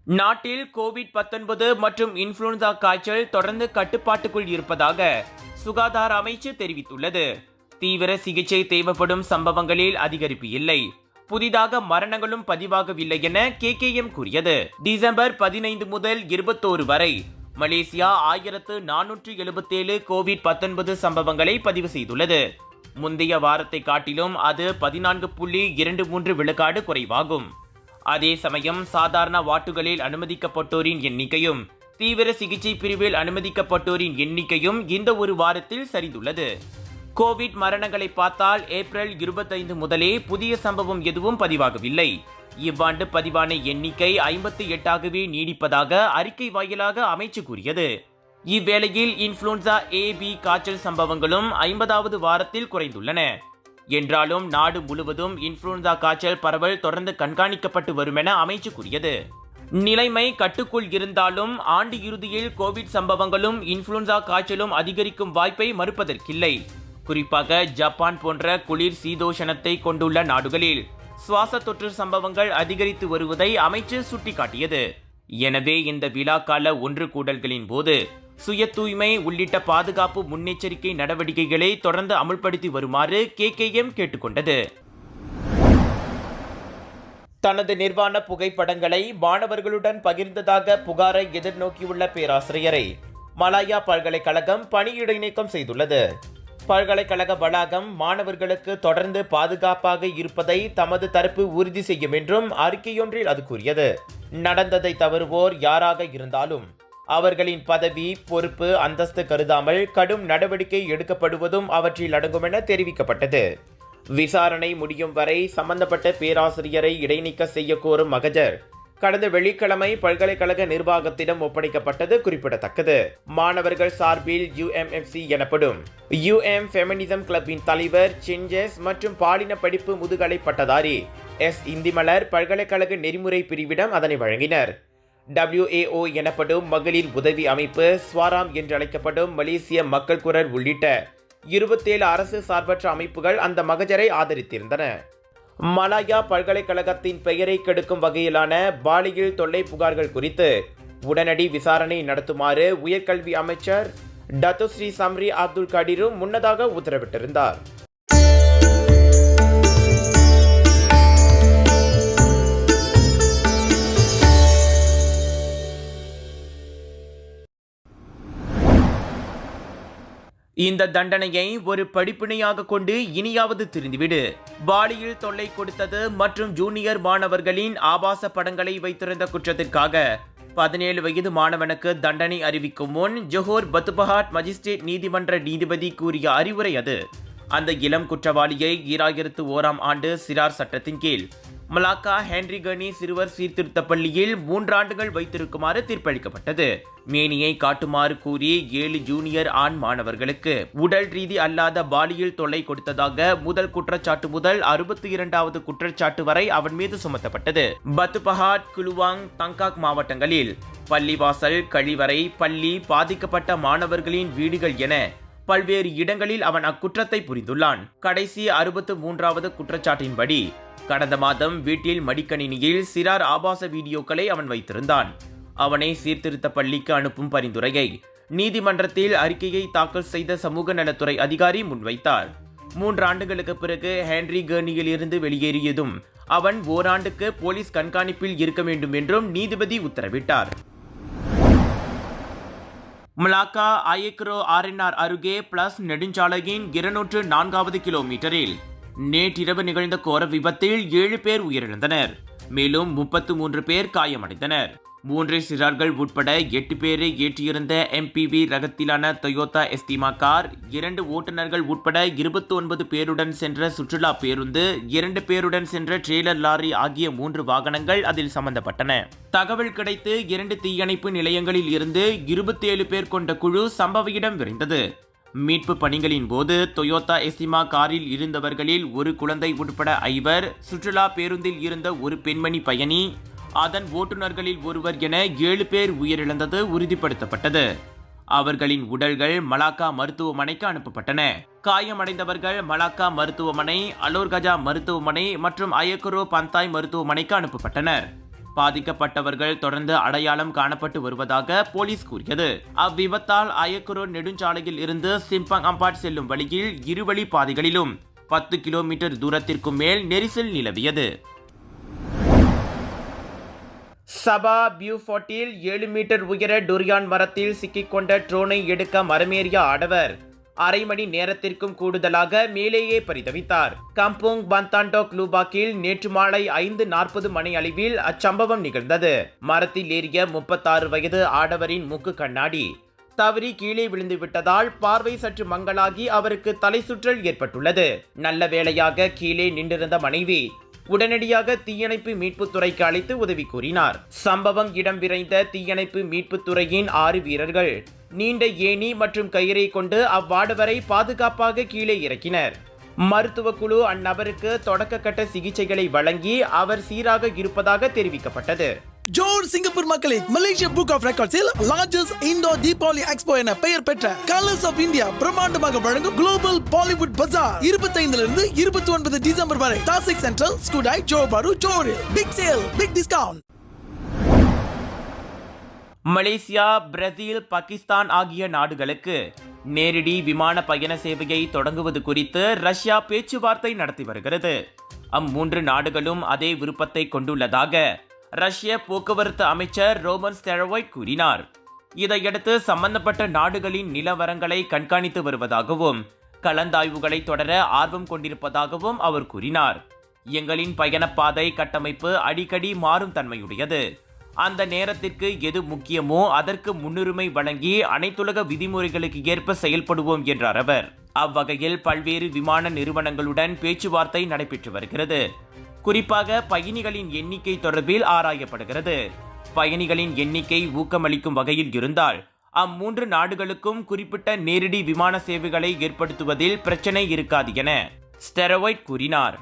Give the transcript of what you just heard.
நாட்டில் கோவிட்-19 மற்றும் இன்ஃபுளுன்சா காய்ச்சல் தொடர்ந்து கட்டுப்பாட்டுக்குள் இருப்பதாக சுகாதார அமைச்சு தெரிவித்துள்ளது. தீவிர சிகிச்சை தேவைப்படும் சம்பவங்களில் அதிகரிப்பு இல்லை. புதிதாக மரணங்களும் பதிவாகவில்லை என KKM கூறியது. டிசம்பர் 15 முதல் 21 வரை மலேசியா 1477 கோவிட்-19 சம்பவங்களை பதிவு செய்துள்ளது. முந்தைய வாரத்தை காட்டிலும் அது 14.23 விழுக்காடு குறைவாகும். அதே சமயம் சாதாரண வார்டுகளில் அனுமதிக்கப்பட்டோரின் எண்ணிக்கையும் தீவிர சிகிச்சை பிரிவில் அனுமதிக்கப்பட்டோரின் எண்ணிக்கையும் இந்த ஒரு வாரத்தில் சரிந்துள்ளது. கோவிட் மரணங்களை பார்த்தால் ஏப்ரல் 25 முதலே புதிய சம்பவம் எதுவும் பதிவாகவில்லை. இவ்வாண்டு பதிவான எண்ணிக்கை 58ஆகவே நீடிப்பதாக அறிக்கை வாயிலாக அமைச்சு கூறியது. இவ்வேளையில் இன்ஃபுளுன்சா A-B காய்ச்சல் சம்பவங்களும் 50வது வாரத்தில் குறைந்துள்ளன. என்றாலும் நாடு முழுவதும் இன்ஃபுளுன்சா காய்ச்சல் பரவல் தொடர்ந்து கண்காணிக்கப்பட்டு வரும் என அமைச்சு கூறியது. நிலைமை கட்டுக்குள் இருந்தாலும் ஆண்டு இறுதியில் கோவிட் சம்பவங்களும் இன்ஃபுளுன்சா காய்ச்சலும் அதிகரிக்கும் வாய்ப்பை மறுப்பதற்கில்லை. குறிப்பாக ஜப்பான் போன்ற குளிர் சீதோஷணத்தை கொண்டுள்ள நாடுகளில் சுவாச தொற்று சம்பவங்கள் அதிகரித்து வருவதை அமைச்சு சுட்டிக்காட்டியது. எனவே இந்த விழாக்கால ஒன்று கூடல்களின் போது சுய தூய்மை உள்ளிட்ட பாதுகாப்பு முன்னெச்சரிக்கை நடவடிக்கைகளை தொடர்ந்து அமுல்படுத்தி வருமாறு KKM கேட்டுக்கொண்டது. தனது நிர்வாண புகைப்படங்களை மாணவர்களுடன் பகிர்ந்ததாக புகாரை எதிர்நோக்கியுள்ள பேராசிரியரை மலாயா பல்கலைக்கழகம் பணியிடை நீக்கம் செய்துள்ளது. பல்கலைக்கழக வளாகம் மாணவர்களுக்கு தொடர்ந்து பாதுகாப்பாக இருப்பதை தமது தரப்பு உறுதி செய்யும் என்றும் அறிக்கையொன்றில் அது கூறியது. நடந்ததை தவறுவோர் யாராக இருந்தாலும் அவர்களின் பதவி, பொறுப்பு, அந்தஸ்து கருதாமல் கடும் நடவடிக்கை எடுக்கப்படுவதும் அவற்றில் அடங்கும் என தெரிவிக்கப்பட்டது. விசாரணை முடியும் வரை சம்பந்தப்பட்ட பேராசிரியரை இடைநீக்க செய்ய கோரும் மகஜர் கடந்த வெள்ளிக்கிழமை பல்கலைக்கழக நிர்வாகத்திடம் ஒப்படைக்கப்பட்டது குறிப்பிடத்தக்கது. மாணவர்கள் சார்பில் UMFC எனப்படும் UM ஃபெமினிசம் கிளப்பின் தலைவர் சென்ஜஸ் மற்றும் பாலின படிப்பு முதுகலை பட்டதாரி S இந்திமலர் பல்கலைக்கழக நெறிமுறை பிரிவிடம் அதனை வழங்கினர். WAO எனப்படும் மகளிர் உதவி அமைப்பு, ஸ்வாராம் என்று அழைக்கப்படும் மலேசிய மக்கள் குரல் உள்ளிட்ட 27 அரசு சார்பற்ற அமைப்புகள் அந்த மகஜரை ஆதரித்திருந்தன. மலாயா பல்கலைக்கழகத்தின் பெயரை கெடுக்கும் வகையிலான பாலியல் தொல்லை புகார்கள் குறித்து உடனடி விசாரணை நடத்துமாறு உயர்கல்வி அமைச்சர் டத்துஸ்ரீ சம்ரி அப்துல் கடீரும் முன்னதாக உத்தரவிட்டிருந்தார். இந்த தண்டனையை ஒரு படிப்பினையாக கொண்டு இனியாவது திருந்திவிடு. பாலியல் தொல்லை கொடுத்தது மற்றும் ஜூனியர் மாணவர்களின் ஆபாச படங்களை வைத்திருந்த குற்றத்திற்காக 17 வயது மாணவனுக்கு தண்டனை அறிவிக்கும் முன் ஜொஹோர் பத்துபஹாட் மஜிஸ்ட்ரேட் நீதிமன்ற நீதிபதி கூறிய அறிவுரை அது. அந்த இளம் குற்றவாளியை 2001ஆம் ஆண்டு சிறார் சட்டத்தின் கீழ் மலாக்கா ஹென்றி கர்னி சிறுவர் சீர்திருத்த பள்ளியில் 3 ஆண்டுகள் வைத்திருக்குமாறு தீர்ப்பளிக்கப்பட்டது. மேனியை காட்டுமாறு கூறி 7 ஜூனியர் ஆண் மாணவர்களுக்கு உடல் ரீதி அல்லாத பாலியல் தொல்லை கொடுத்ததாக முதல் குற்றச்சாட்டு முதல் 62வது குற்றச்சாட்டு வரை அவன் மீது சுமத்தப்பட்டது. பத்துபஹாட், குலுவாங், தங்காக் மாவட்டங்களில் பள்ளிவாசல், கழிவறை, பள்ளி, பாதிக்கப்பட்ட மாணவர்களின் வீடுகள் என பல்வேறு இடங்களில் அவன் அக்குற்றத்தை புரிந்துள்ளான். கடைசி 63வது குற்றச்சாட்டின்படி கடந்த மாதம் வீட்டில் மடிக்கணினியில் சிறார் ஆபாச வீடியோக்களை அவன் வைத்திருந்தான். அவனை சீர்திருத்த பள்ளிக்கு அனுப்பும் பரிந்துரையை நீதிமன்றத்தில் அறிக்கையை தாக்கல் செய்த சமூக நலத்துறை அதிகாரி முன்வைத்தார். 3 ஆண்டுகளுக்கு பிறகு ஹென்றி கர்னியில் இருந்து வெளியேறியதும் அவன் ஓராண்டுக்கு போலீஸ் கண்காணிப்பில் இருக்க வேண்டும் என்றும் நீதிபதி உத்தரவிட்டார். மலாக்கா அயக்ரோ RNR அருகே பிளஸ் நெடுஞ்சாலையின் 204வது கிலோமீட்டரில் நேற்றிரவு நிகழ்ந்த கோர விபத்தில் 7 பேர் உயிரிழந்தனர். மேலும் 33 பேர் காயமடைந்தனர். 3 சிறார்கள் உட்பட 8 பேரை ஏற்றியிருந்த MPV ரகத்திலான டொயோட்டா எஸ்டிமா கார், 2 ஓட்டுநர்கள் உட்பட 29 பேருடன் சென்ற சுற்றுலா பேருந்து, 2 பேருடன் சென்ற ட்ரெய்லர் லாரி ஆகிய 3 வாகனங்கள் அதில் சம்பந்தப்பட்டன. தகவல் கிடைத்து 2 தீயணைப்பு நிலையங்களில் இருந்து 27 பேர் கொண்ட குழு சம்பவ இடம் விரைந்தது. மீட்பு பணிகளின் போது டொயோட்டா எஸ்டிமா காரில் இருந்தவர்களில் ஒரு குழந்தை உட்பட 5, சுற்றுலா பேருந்தில் இருந்த ஒரு பெண்மணி பயணி, அதன் ஓட்டுநர்களில் ஒருவர் என 7 பேர் உயிரிழந்தது உறுதிப்படுத்தப்பட்டது. அவர்களின் உடல்கள் மலாக்கா மருத்துவமனைக்கு அனுப்பப்பட்டன. காயமடைந்தவர்கள் மலாக்கா மருத்துவமனை, அலோர்கஜா மருத்துவமனை மற்றும் அயக்குரோ பந்தாய் மருத்துவமனைக்கு அனுப்பப்பட்டனர். பாதிக்கப்பட்டவர்கள் தொடர்ந்து அடையாளம் காணப்பட்டு வருவதாக போலீஸ் கூறியது. அவ்விபத்தால் அயக்குரோ நெடுஞ்சாலையில் இருந்து சிம்பங் அம்பாட் செல்லும் வழியில் இருவழி பாதைகளிலும் 10 கிலோமீட்டர் தூரத்திற்கும் மேல் நெரிசல் நிலவியது. சபா பியூஃபோர்ட்டில் 7 மீட்டர் உயர டொரியான் மரத்தில் சிக்கிக்கொண்ட ட்ரோனை எடுக்க மரமேறிய ஆடவர் அரை மணி நேரத்திற்கும் கூடுதலாக மேலேயே பரிதவித்தார். கம்போங் பந்தாண்டோக் லூபாக்கில் நேற்று மாலை 5:40 மணி அளவில் அச்சம்பவம் நிகழ்ந்தது. மரத்தில் ஏறிய 36 வயது ஆடவரின் மூக்கு கண்ணாடி தவறி கீழே விழுந்து விட்டதால் பார்வை சற்று மங்கலாகி அவருக்கு தலை சுற்றல் ஏற்பட்டுள்ளது. நல்ல வேளையாக கீழே நின்றிருந்த மனைவி உடனடியாக தீயணைப்பு மீட்புத் துறைக்கு அழைத்து உதவி கூறினார். சம்பவம் இடம் விரைந்த தீயணைப்பு மீட்புத் துறையின் 6 வீரர்கள் நீண்ட ஏணி மற்றும் கயிறை கொண்டு அவ்வாடவரை பாதுகாப்பாக கீழே இறக்கினர். மருத்துவ குழு அந்நபருக்கு தொடக்க கட்ட சிகிச்சைகளை வழங்கி அவர் சீராக இருப்பதாக தெரிவிக்கப்பட்டது. ஜோர் சிங்கப்பூர் மக்களே, மலேசியா புக் ஆஃப் ரெக்கார்ட்ஸில் லார்ஜஸ்ட் இண்டோர் தீபாவளி எக்ஸ்போ என பெயர் பெற்ற கலர்ஸ் ஆஃப் இந்தியா பிரம்மாண்டமாக வழங்கும் குளோபல் பாலிவுட் பஜார் 25 29 டிசம்பர் வரை தாசிக் சென்ட்ரல், ஸ்கூடாய், ஜோபாரு, ஜோரில். Big sale, big discount. Malaysia, Brazil, Pakistan ஆகிய நாடுகளுக்கு நேரடி விமான பயண சேவையை தொடங்குவது குறித்து ரஷ்யா பேச்சுவார்த்தை நடத்தி வருகிறது. அம்மூன்று நாடுகளும் அதே விருப்பத்தை கொண்டுள்ளதாக ரஷ்ய போக்குவரத்து அமைச்சர் ரோமன் ஸ்டெரவைட் கூறினார். இதையடுத்து சம்பந்தப்பட்ட நாடுகளின் நிலவரங்களை கண்காணித்து வருவதாகவும் கலந்தாய்வுகளை தொடர ஆர்வம் கொண்டிருப்பதாகவும் அவர் கூறினார். எங்களின் பயணப்பாதை கட்டமைப்பு அடிக்கடி மாறும் தன்மையுடையது. அந்த நேரத்திற்கு எது முக்கியமோ அதற்கு முன்னுரிமை வழங்கி அனைத்துலக விதிமுறைகளுக்கு ஏற்ப செயல்படுவோம் என்றார் அவர். அவ்வகையில் பல்வேறு விமான நிறுவனங்களுடன் பேச்சுவார்த்தை நடைபெற்று வருகிறது. குறிப்பாக பயணிகளின் எண்ணிக்கை தொடர்பில் ஆராயப்படுகிறது. பயணிகளின் எண்ணிக்கை ஊக்கமளிக்கும் வகையில் இருந்தால் அம்மூன்று நாடுகளுக்கும் குறிப்பிட்ட நேரடி விமான சேவைகளை ஏற்படுத்துவதில் பிரச்சனை இருக்காது என ஸ்டெரவைட் கூறினார்.